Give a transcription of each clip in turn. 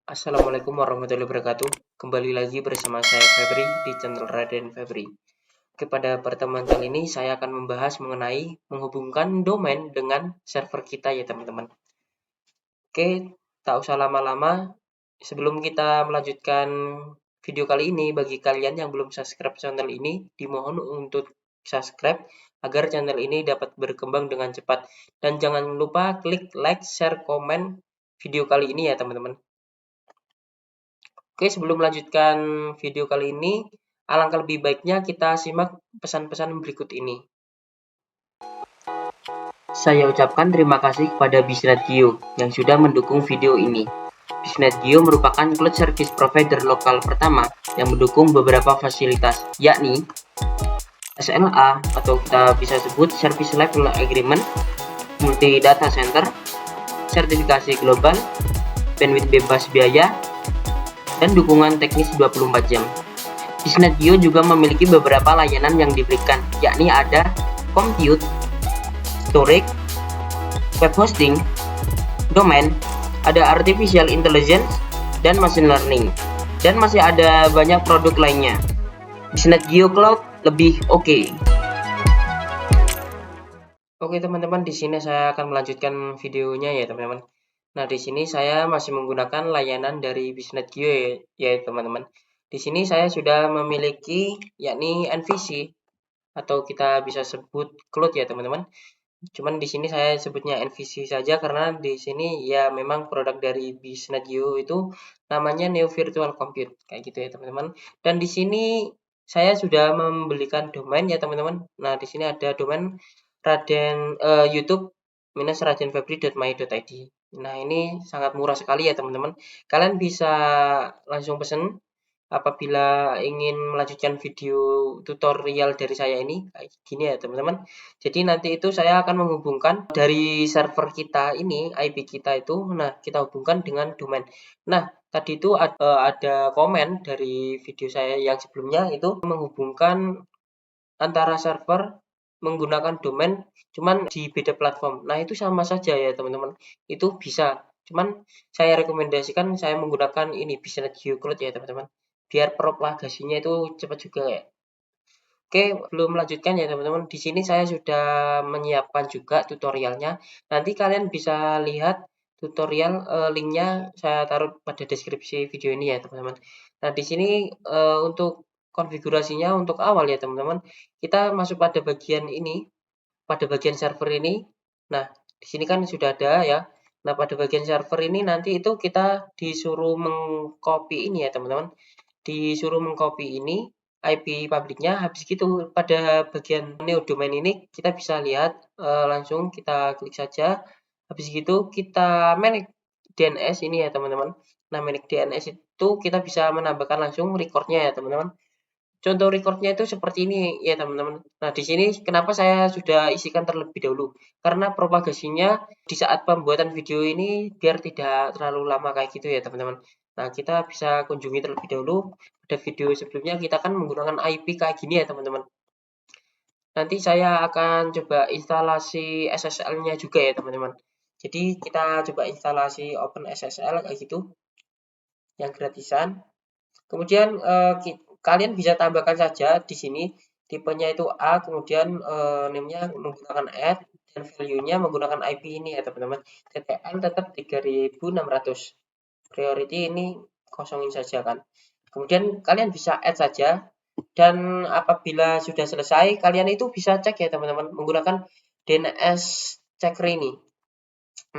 Assalamualaikum warahmatullahi wabarakatuh. Kembali lagi bersama saya Febri di channel Raden Febri. Pada pertemuan kali ini saya akan membahas mengenai menghubungkan domain dengan server kita ya teman-teman. Oke, tak usah lama-lama. Sebelum kita melanjutkan video kali ini, bagi kalian yang belum subscribe channel ini, dimohon untuk subscribe agar channel ini dapat berkembang dengan cepat. Dan jangan lupa klik like, share, komen video kali ini ya teman-teman. Oke, sebelum melanjutkan video kali ini, alangkah lebih baiknya kita simak pesan-pesan berikut ini. Saya ucapkan terima kasih kepada Bisnet.io yang sudah mendukung video ini. Bisnet.io merupakan cloud service provider lokal pertama yang mendukung beberapa fasilitas, yakni SLA atau kita bisa sebut Service Level Agreement, Multi Data Center, sertifikasi global, bandwidth bebas biaya, dan dukungan teknis 24 jam. Bisnet.io juga memiliki beberapa layanan yang diberikan, yakni ada compute, storage, web hosting, domain, ada artificial intelligence, dan machine learning. Dan masih ada banyak produk lainnya. Bisnet.io Cloud lebih oke. Oke teman-teman, di sini saya akan melanjutkan videonya ya teman-teman. Nah, di sini saya masih menggunakan layanan dari Bisnet.io ya teman-teman. Di sini saya sudah memiliki yakni NVC atau kita bisa sebut cloud ya teman-teman. Cuman di sini saya sebutnya NVC saja karena di sini ya memang produk dari Bisnet.io itu namanya Neo Virtual Compute kayak gitu ya teman-teman. Dan di sini saya sudah membelikan domain ya teman-teman. Nah, di sini ada domain YouTube radenfebri.my.id. Nah, ini sangat murah sekali ya teman-teman. Kalian bisa langsung pesen apabila ingin melanjutkan video tutorial dari saya ini kayak gini ya teman-teman. Jadi nanti itu saya akan menghubungkan dari server kita ini, IP kita itu, nah kita hubungkan dengan domain. Nah, tadi itu ada komen dari video saya yang sebelumnya itu menghubungkan antara server menggunakan domain cuman di beda platform. Nah, itu sama saja ya teman-teman. Itu bisa. Cuman saya rekomendasikan saya menggunakan ini Bisnet.io Cloud ya teman-teman. Biar propagasinya itu cepat juga ya. Oke, belum melanjutkan ya teman-teman. Di sini saya sudah menyiapkan juga tutorialnya. Nanti kalian bisa lihat tutorial linknya saya taruh pada deskripsi video ini ya teman-teman. Nah, di sini untuk konfigurasinya untuk awal ya teman-teman. Kita masuk pada bagian ini, pada bagian server ini. Nah, di sini kan sudah ada ya. Nah, pada bagian server ini nanti itu kita disuruh mengcopy ini ya teman-teman. Disuruh mengcopy ini IP publiknya. Habis gitu pada bagian new domain ini kita bisa lihat langsung kita klik saja. Habis gitu kita manage DNS ini ya teman-teman. Nah, manage DNS itu kita bisa menambahkan langsung recordnya ya teman-teman. Contoh recordnya itu seperti ini ya teman-teman. Nah, di sini kenapa saya sudah isikan terlebih dahulu? Karena propagasinya di saat pembuatan video ini biar tidak terlalu lama kayak gitu ya teman-teman. Nah, kita bisa kunjungi terlebih dahulu. Pada video sebelumnya kita kan menggunakan IP kayak gini ya teman-teman. Nanti saya akan coba instalasi SSL-nya juga ya teman-teman. Jadi kita coba instalasi OpenSSL kayak gitu, yang gratisan. Kemudian kalian bisa tambahkan saja di sini tipenya itu A, kemudian name-nya menggunakan add dan value-nya menggunakan IP ini ya teman-teman. TTL tetap 3600. Priority ini kosongin saja kan. Kemudian kalian bisa add saja dan apabila sudah selesai kalian itu bisa cek ya teman-teman menggunakan DNS checker ini.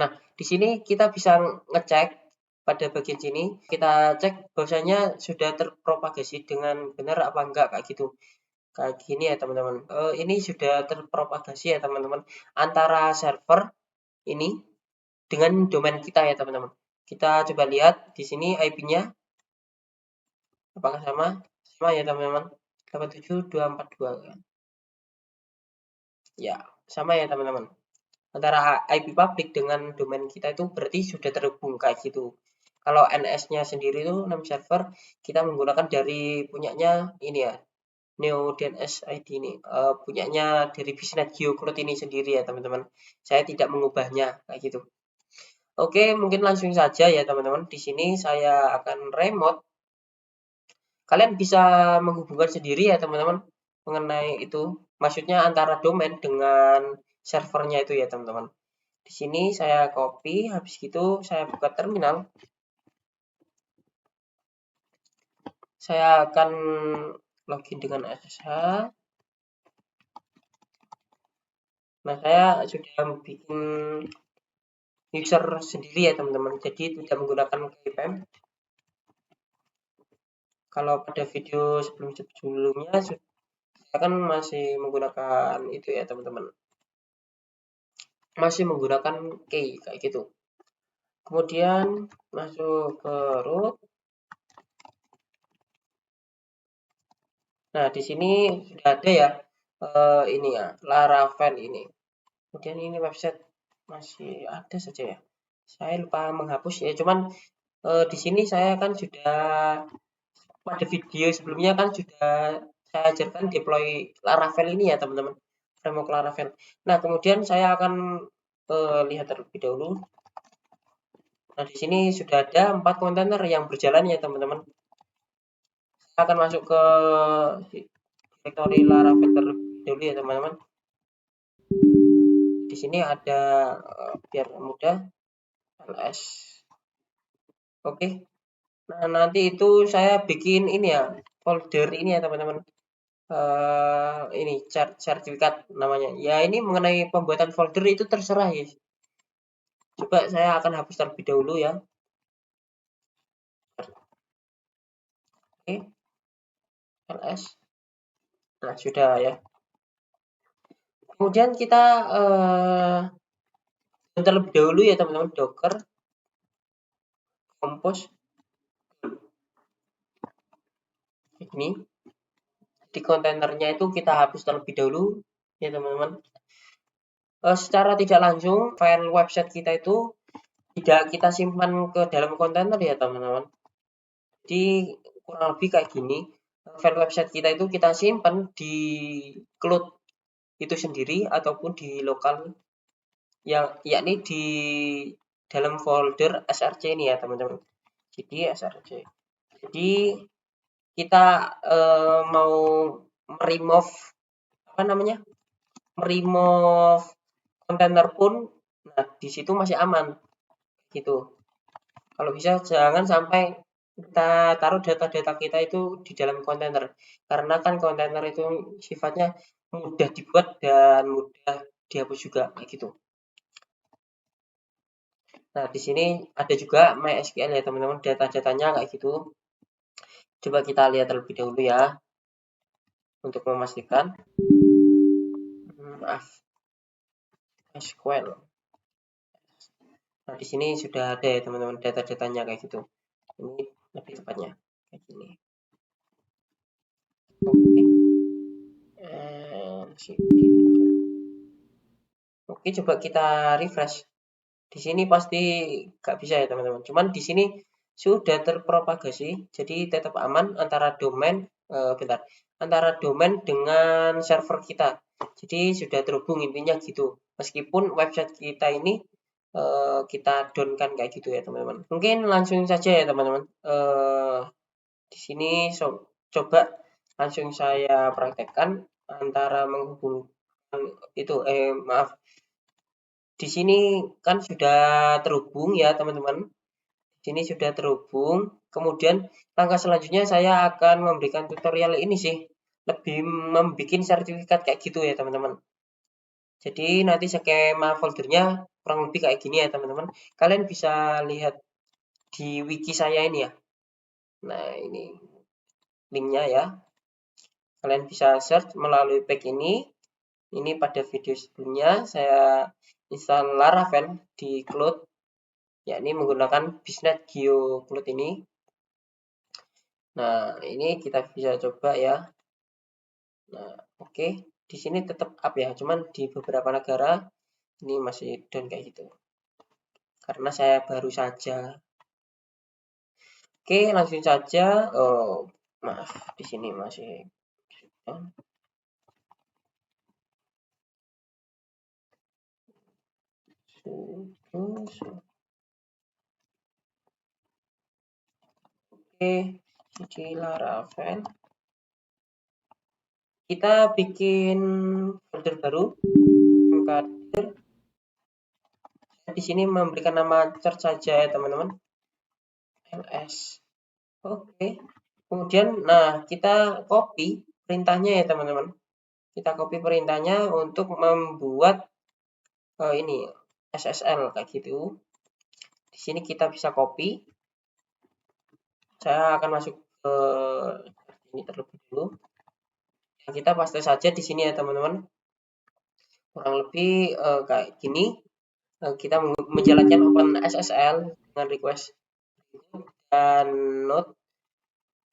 Nah, di sini kita bisa ngecek pada bagian sini, kita cek bahwasanya sudah terpropagasi dengan benar apa enggak kayak gitu. Kayak gini ya teman-teman. Ini sudah terpropagasi ya teman-teman antara server ini dengan domain kita ya teman-teman. Kita coba lihat di sini IP-nya apakah sama? Sama ya teman-teman. 87242 kan. Ya, sama ya teman-teman. Antara IP public dengan domain kita itu berarti sudah terhubung kayak gitu. Kalau NS-nya sendiri itu name server kita menggunakan dari punyanya ini ya, Neo DNS ID ini, punyanya dari Bisnet.io Cloud ini sendiri ya teman-teman. Saya tidak mengubahnya kayak gitu. Oke, mungkin langsung saja ya teman-teman. Di sini saya akan remote. Kalian bisa menghubungkan sendiri ya teman-teman mengenai itu. Maksudnya antara domain dengan servernya itu ya teman-teman. Di sini saya copy, habis itu saya buka terminal. Saya akan login dengan SSH. Nah, saya sudah bikin user sendiri ya teman-teman. Jadi tidak menggunakan KPM. Kalau pada video sebelumnya saya kan masih menggunakan itu ya teman-teman. Masih menggunakan key kayak gitu. Kemudian masuk ke root. Nah, di sini sudah ada ya ini ya Laravel ini. Kemudian ini website masih ada saja ya. Saya lupa menghapus ya. Cuman di sini saya kan sudah pada video sebelumnya kan sudah saya ajarkan deploy Laravel ini ya teman-teman. Framework Laravel. Nah, kemudian saya akan lihat terlebih dahulu. Nah, di sini sudah ada 4 kontainer yang berjalan ya teman-teman. Saya akan masuk ke directory Laravel terlebih dahulu ya teman-teman. Di sini ada biar mudah ls. Oke. Nah, nanti itu saya bikin ini ya folder ini ya teman-teman. Ini sertifikat namanya. Ya ini mengenai pembuatan folder itu terserah ya. Coba saya akan hapus terlebih dahulu ya. Oke. ls. Nah, sudah ya. Kemudian kita terlebih dahulu ya teman-teman docker compose ini di kontainernya itu kita hapus terlebih dahulu ya teman-teman. Secara tidak langsung file website kita itu tidak kita simpan ke dalam kontainer ya teman-teman. Jadi kurang lebih kayak gini. File website kita itu kita simpan di cloud itu sendiri ataupun di lokal yang yakni di dalam folder src ini ya teman-teman. Jadi src. Jadi kita mau remove apa namanya? Remove kontainer pun nah di situ masih aman gitu. Kalau bisa jangan sampai kita taruh data-data kita itu di dalam kontainer. Karena kan kontainer itu sifatnya mudah dibuat dan mudah dihapus juga kayak gitu. Nah, di sini ada juga MySQL ya teman-teman, data-datanya kayak gitu. Coba kita lihat terlebih dahulu ya untuk memastikan. Maaf, SQL. Nah, di sini sudah ada ya teman-teman data-datanya kayak gitu. Ini lebih tepatnya kayak gini. Oke. Oke, coba kita refresh. Di sini pasti nggak bisa ya teman-teman. Cuman di sini sudah terpropagasi, jadi tetap aman antara domain, bentar, antara domain dengan server kita. Jadi sudah terhubung intinya gitu. Meskipun website kita ini kita down kan kayak gitu ya teman-teman. Mungkin langsung saja ya teman-teman. Di sini coba langsung saya praktekkan antara menghubungkan itu, maaf. Di sini kan sudah terhubung ya teman-teman. Di sini sudah terhubung. Kemudian langkah selanjutnya saya akan memberikan tutorial ini sih. Lebih membuat sertifikat kayak gitu ya teman-teman. Jadi nanti skema foldernya kurang lebih kayak gini ya teman-teman. Kalian bisa lihat di wiki saya ini ya. Nah ini linknya ya. Kalian bisa search melalui page ini. Ini pada video sebelumnya saya install Laravel di cloud, yakni menggunakan Biznet Geo Cloud ini. Nah, ini kita bisa coba ya. Nah, oke. Di sini tetap up ya, cuman di beberapa negara ini masih down kayak gitu. Karena saya baru saja. Oke, langsung saja. Oh, maaf, di sini masih down. cd Laravel. Kita bikin folder baru, mkdir. Di sini memberikan nama church saja ya teman-teman, ls. Oke. Kemudian, nah kita copy perintahnya ya teman-teman. Kita copy perintahnya untuk membuat ini SSL kayak gitu. Di sini kita bisa copy. Saya akan masuk ke ini terlebih dulu. Nah, kita paste saja di sini ya teman-teman. Kurang lebih kayak gini. Kita menjalankan open SSL dengan request dan node.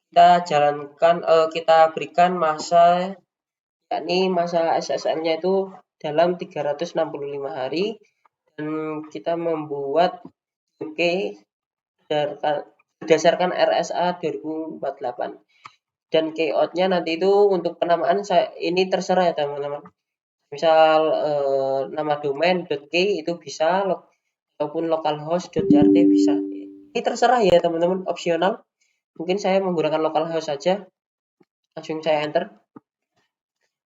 Kita jalankan, kita berikan masa, yakni masa SSL-nya itu dalam 365 hari, dan kita membuat UK berdasarkan RSA 2048. Dan keyout-nya nanti itu untuk penamaan ini terserah ya teman-teman. Misal nama domain .k itu bisa, ataupun localhost.jrt bisa. Ini terserah ya teman-teman, opsional. Mungkin saya menggunakan localhost saja. Langsung saya enter.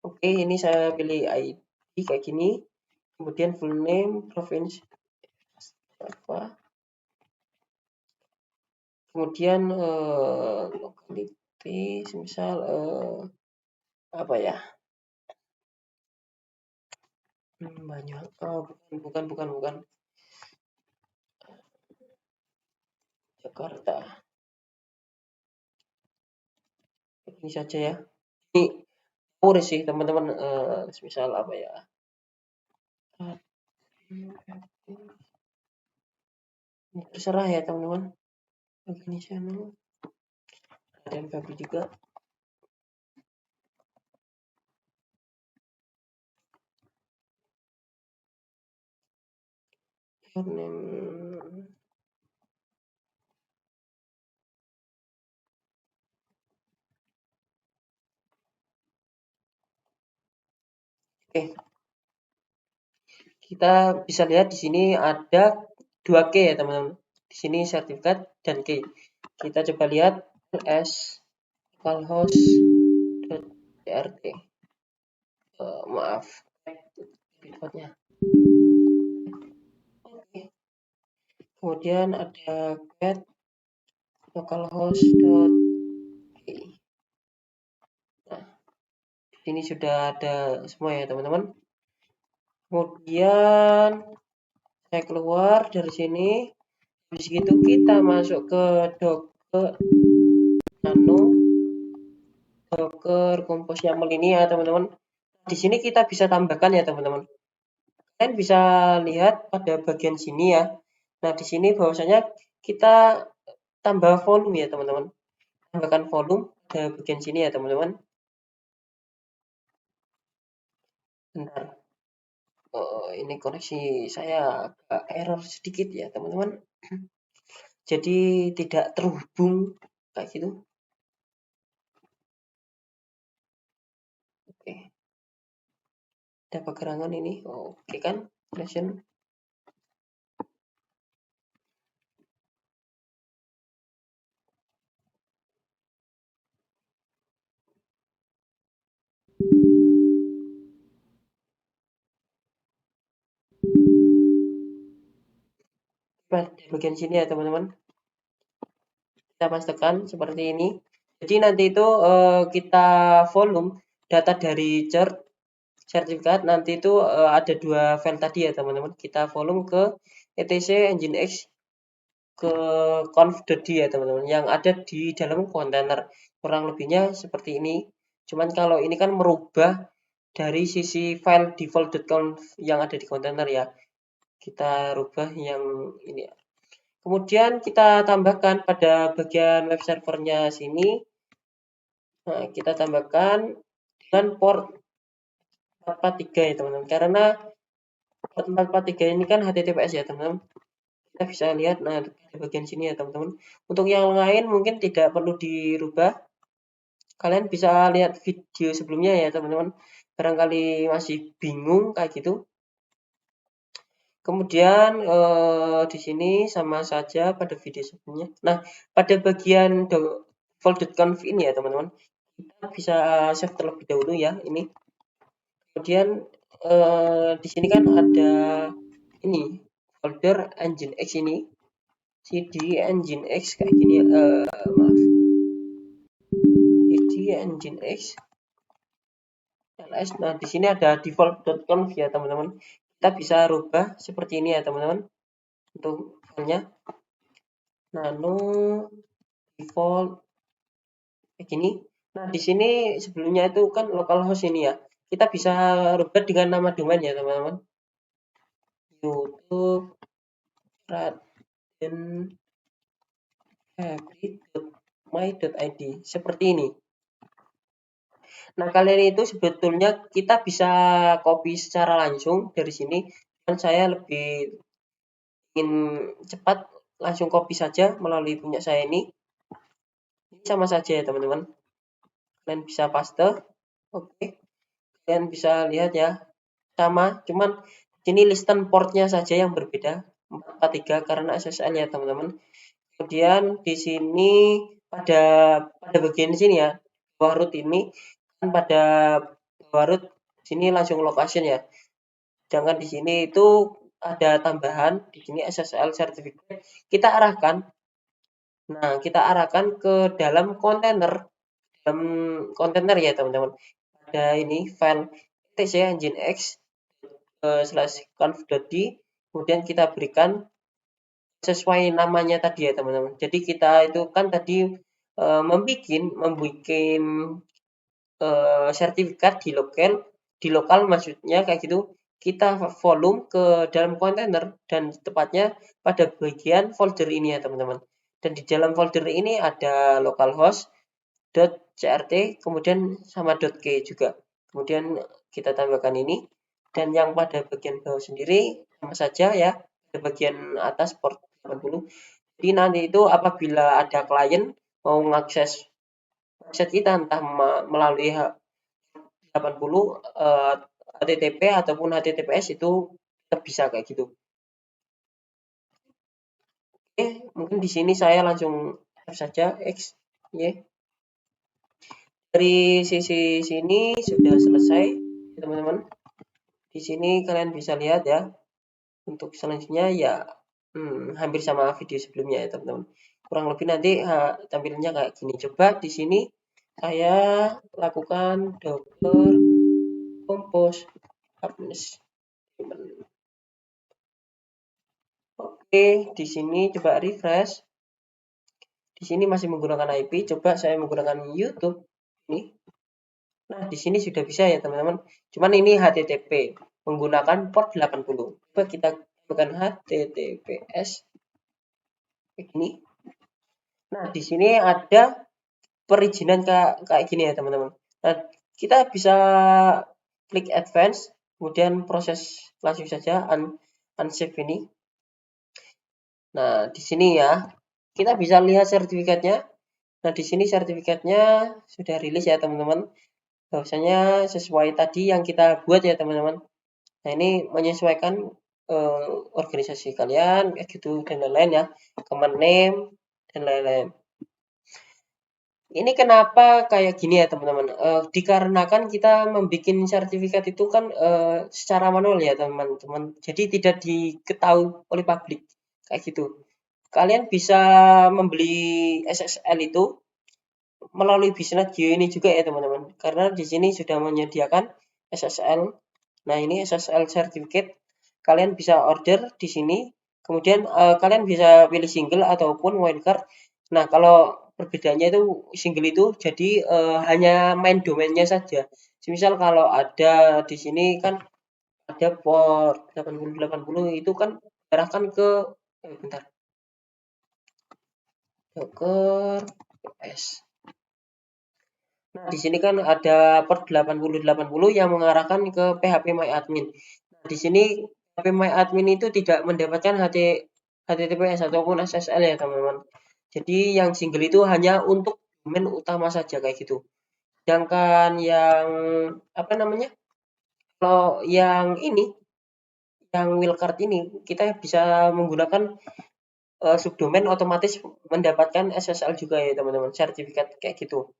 Oke, ini saya pilih ID kayak gini. Kemudian full name, provinsi apa. Kemudian locality, misal apa ya? Banyak. Oh, bukan. Jakarta. Ini saja ya. Ini pure sih teman-teman. Misal apa ya? Ini terserah ya teman-teman. Organisasi dan Fabi juga. Oke. Kita bisa lihat di sini ada 2 key ya teman-teman. Di sini sertifikat dan key. Kita coba lihat ls localhost.jrt. Maaf, defaultnya. Oke. Kemudian ada get localhost.k. Nah, ini sudah ada semua ya teman-teman. Kemudian saya keluar dari sini. Habis itu kita masuk ke docker nano, docker compose YAML ini ya teman-teman. Di sini kita bisa tambahkan ya teman-teman. Kalian bisa lihat pada bagian sini ya. Nah, di sini bahwasanya kita tambah volume ya teman-teman. Tambahkan volume pada bagian sini ya teman-teman. Bentar. Ini koneksi saya agak error sedikit ya teman-teman. Jadi tidak terhubung kayak gitu. Oke. Ada pergerangan ini. Oke kan? Connection. Di bagian sini ya teman-teman. Kita pastikan seperti ini. Jadi nanti itu kita volume data dari chart sertifikat, nanti itu ada 2 file tadi ya teman-teman. Kita volume ke etc nginx ke conf.d ya teman-teman, yang ada di dalam kontainer. Kurang lebihnya seperti ini. Cuman kalau ini kan merubah dari sisi file default.conf yang ada di kontainer ya. Kita rubah yang ini ya. Kemudian kita tambahkan pada bagian web servernya sini. Nah, kita tambahkan dengan port 443 ya teman-teman. Karena port 443 ini kan HTTPS ya teman-teman. Kita bisa lihat nah di bagian sini ya teman-teman. Untuk yang lain mungkin tidak perlu dirubah. Kalian bisa lihat video sebelumnya ya teman-teman. Barangkali masih bingung kayak gitu. Kemudian di sini sama saja pada video sebelumnya. Nah, pada bagian default.conf ini ya teman-teman, kita bisa save terlebih dahulu ya ini. Kemudian di sini kan ada ini folder Nginx ini, cd Nginx kayak gini ya. Maaf, cd Nginx ls. Nah, di sini ada default.conf ya teman-teman. Kita bisa rubah seperti ini ya teman-teman untuk filenya. Nano default kayak gini. Nah, di sini sebelumnya itu kan localhost ini ya. Kita bisa rubah dengan nama domain ya teman-teman. YouTube Raden my.id seperti ini. Nah, kalian itu sebetulnya kita bisa copy secara langsung dari sini. Dan saya lebih ingin cepat langsung copy saja melalui punya saya ini. Ini sama saja ya teman-teman. Kalian bisa paste. Oke. Kalian bisa lihat ya. Sama, cuman ini listan portnya saja yang berbeda. 443 karena SSL ya teman-teman. Kemudian di sini pada bagian sini ya, bawah root ini kan pada bawah root sini langsung location ya. Jangan di sini itu ada tambahan di sini SSL certificate. Kita arahkan. Nah, kita arahkan ke dalam kontainer ya teman-teman. Ada ini file tc nginx /conf.d, kemudian kita berikan sesuai namanya tadi ya teman-teman. Jadi kita itu kan tadi membuat sertifikat di lokal maksudnya kayak gitu. Kita volume ke dalam kontainer dan tepatnya pada bagian folder ini ya teman-teman. Dan di dalam folder ini ada localhost .crt kemudian sama .k juga. Kemudian kita tambahkan ini dan yang pada bagian bawah sendiri sama saja ya. Di bagian atas port 80. Jadi nanti itu apabila ada klien mau mengakses website kita entah melalui 80 HTTP ataupun HTTPS itu tetap bisa kayak gitu. Oke, mungkin di sini saya langsung saja X ya. Dari sisi sini sudah selesai teman-teman. Di sini kalian bisa lihat ya. Untuk selanjutnya ya hampir sama video sebelumnya ya teman-teman. Kurang lebih nanti tampilannya kayak gini. Coba di sini saya lakukan docker compose administration. Oke, di sini coba refresh. Di sini masih menggunakan IP. Coba saya menggunakan YouTube ini. Nah, di sini sudah bisa ya teman-teman. Cuman ini HTTP menggunakan port 80. Coba kita bukan HTTPS kayak gini. Nah, di sini ada perizinan kayak gini ya teman-teman. Nah, kita bisa klik advance, kemudian proses langsung saja unsave ini. Nah, di sini ya, kita bisa lihat sertifikatnya. Nah, di sini sertifikatnya sudah rilis ya teman-teman. Bahwasanya sesuai tadi yang kita buat ya teman-teman. Nah, ini menyesuaikan organisasi kalian kayak gitu dan lain-lain ya. Command name dan lain-lain. Ini kenapa kayak gini ya teman-teman, dikarenakan kita membuat sertifikat itu kan secara manual ya teman-teman, jadi tidak diketahui oleh publik kayak gitu. Kalian bisa membeli SSL itu melalui Bisnet Geo ini juga ya teman-teman, karena di sini sudah menyediakan SSL. Nah, ini SSL certificate, kalian bisa order di sini, kemudian kalian bisa pilih single ataupun wildcard. Nah, kalau perbedaannya itu single itu jadi hanya main domainnya saja. Misal kalau ada di sini kan ada port 8080 itu kan diarahkan ke bentar. Docker PS. Nah, di sini kan ada port 8080 yang mengarahkan ke phpMyAdmin. Nah, di sini phpMyAdmin itu tidak mendapatkan HTTPS ataupun SSL ya, teman-teman. Jadi yang single itu hanya untuk domain utama saja kayak gitu. Sedangkan yang apa namanya? Kalau yang ini yang wildcard ini kita bisa menggunakan subdomain otomatis mendapatkan SSL juga ya teman-teman, sertifikat kayak gitu.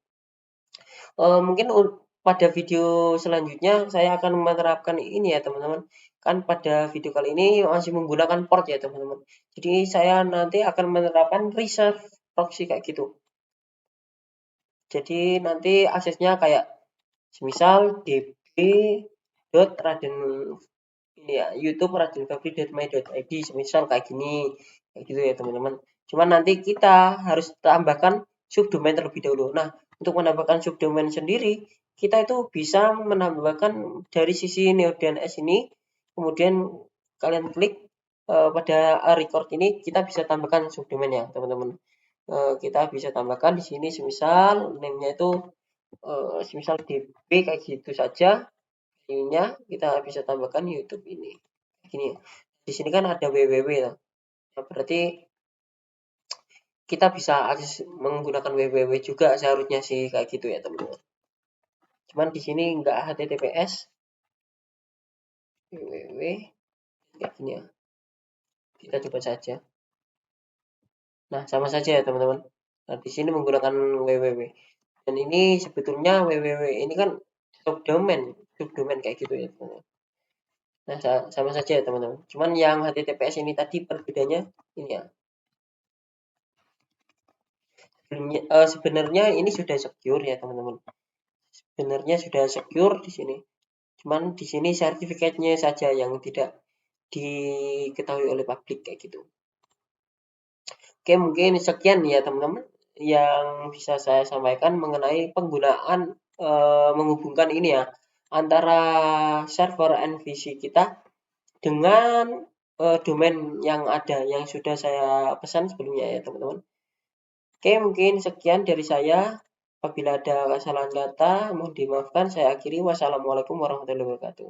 Mungkin pada video selanjutnya saya akan menerapkan ini ya teman-teman. Kan pada video kali ini masih menggunakan port ya teman-teman. Jadi saya nanti akan menerapkan reserve proxy kayak gitu. Jadi nanti aksesnya kayak semisal db.raden ini ya YouTube radenfabri.my.id semisal kayak gini, kayak gitu ya teman-teman. Cuman nanti kita harus tambahkan subdomain terlebih dahulu. Nah, untuk menambahkan subdomain sendiri, kita itu bisa menambahkan dari sisi NeoDNS ini, kemudian kalian klik pada record ini, kita bisa tambahkan subdomain ya teman-teman. Kita bisa tambahkan di sini semisal name-nya itu semisal db kayak gitu saja. Ininya kita bisa tambahkan YouTube ini. Gini, di sini kan ada www ya. Nah, berarti kita bisa akses menggunakan www juga seharusnya sih kayak gitu ya teman-teman. Cuman di sini enggak HTTPS www kayak gini ya. Kita coba saja. Nah, sama saja ya teman-teman. Nah, di sini menggunakan www. Dan ini sebetulnya www ini kan subdomain kayak gitu ya teman-teman. Nah, sama saja ya teman-teman. Cuman yang HTTPS ini tadi perbedaannya ini ya. Sebenarnya ini sudah secure ya teman-teman. Sebenarnya sudah secure di sini. Cuman di sini sertifikatnya saja yang tidak diketahui oleh publik kayak gitu. Oke, mungkin sekian ya teman-teman yang bisa saya sampaikan mengenai penggunaan menghubungkan ini ya antara server NVC kita dengan domain yang ada yang sudah saya pesan sebelumnya ya teman-teman. Oke, mungkin sekian dari saya. Apabila ada kesalahan kata, mohon dimaafkan. Saya akhiri. Wassalamualaikum warahmatullahi wabarakatuh.